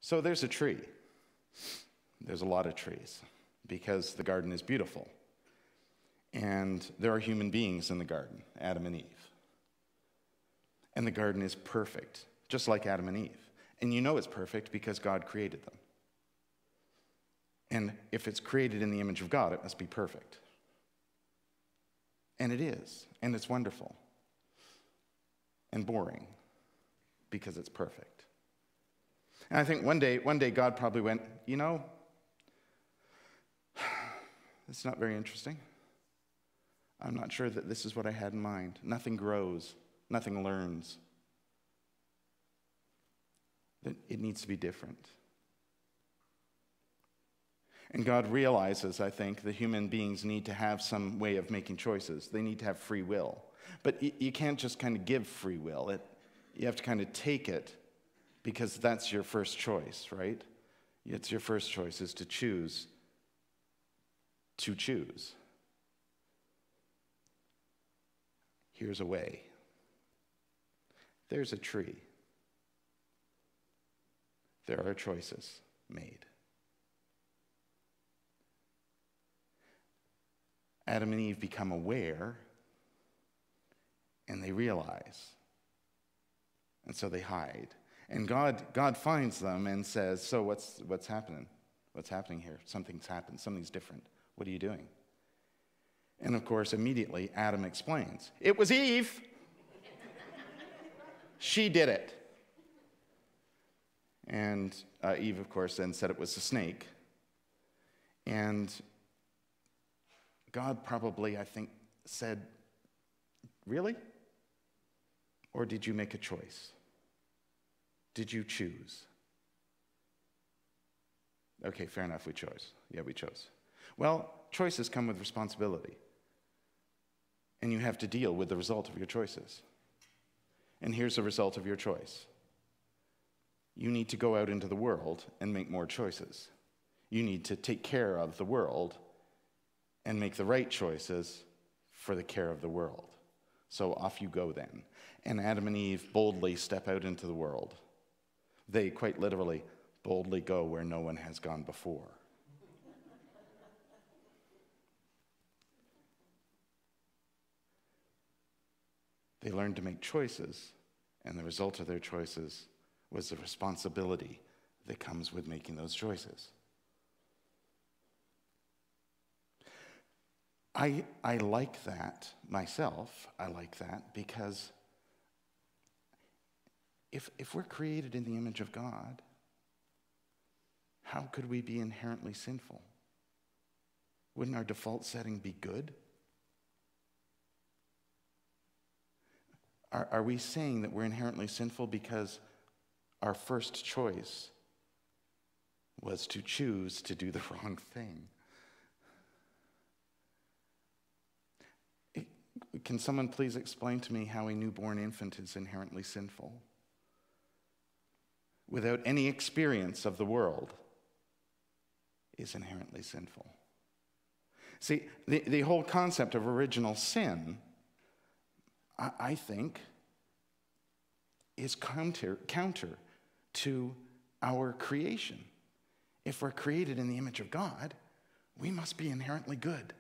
So there's a tree. There's a lot of trees because the garden is beautiful. And there are human beings in the garden, Adam and Eve. And the garden is perfect, just like Adam and Eve. And you know it's perfect because God created them. And if it's created in the image of God, it must be perfect. And it is. And it's wonderful. And boring because it's perfect. And I think one day God probably went, you know, it's not very interesting. I'm not sure that this is what I had in mind. Nothing grows. Nothing learns. It needs to be different. And God realizes, I think, that human beings need to have some way of making choices. They need to have free will. But you can't just kind of give free will. You have to kind of take it because that's your first choice, right? It's your first choice is to choose. To choose. Here's a way. There's a tree. There are choices made. Adam and Eve become aware, and they realize. And so they hide. And God finds them and says, so what's happening? What's happening here? Something's happened. Something's different. What are you doing? And of course, immediately, Adam explains. It was Eve. She did it. And Eve, of course, then said it was the snake. And God probably, I think, said, really? Or did you make a choice? Did you choose? Okay, fair enough, we chose. Yeah, we chose. Well, choices come with responsibility. And you have to deal with the result of your choices. And here's the result of your choice. You need to go out into the world and make more choices. You need to take care of the world and make the right choices for the care of the world. So off you go then. And Adam and Eve boldly step out into the world. They quite literally boldly go where no one has gone before. They learned to make choices, and the result of their choices was the responsibility that comes with making those choices. I like that myself. I like that because if we're created in the image of God, how could we be inherently sinful? Wouldn't our default setting be good? Are we saying that we're inherently sinful because our first choice was to choose to do the wrong thing? Can someone please explain to me how a newborn infant is inherently sinful? Without any experience of the world, is inherently sinful. See, the whole concept of original sin, I think, is counter to our creation. If we're created in the image of God, we must be inherently good.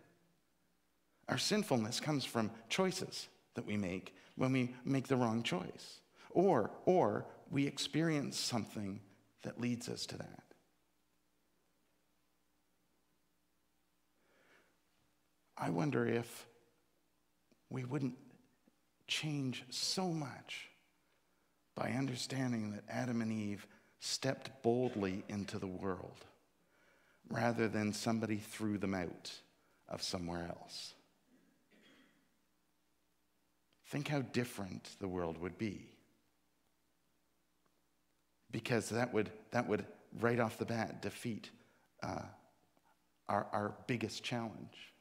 Our sinfulness comes from choices that we make when we make the wrong choice. Or we experience something that leads us to that. I wonder if we wouldn't change so much by understanding that Adam and Eve stepped boldly into the world rather than somebody threw them out of somewhere else. Think how different the world would be. Because that would right off the bat defeat our biggest challenge,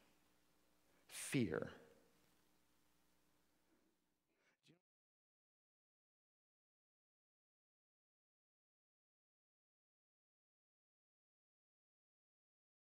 fear.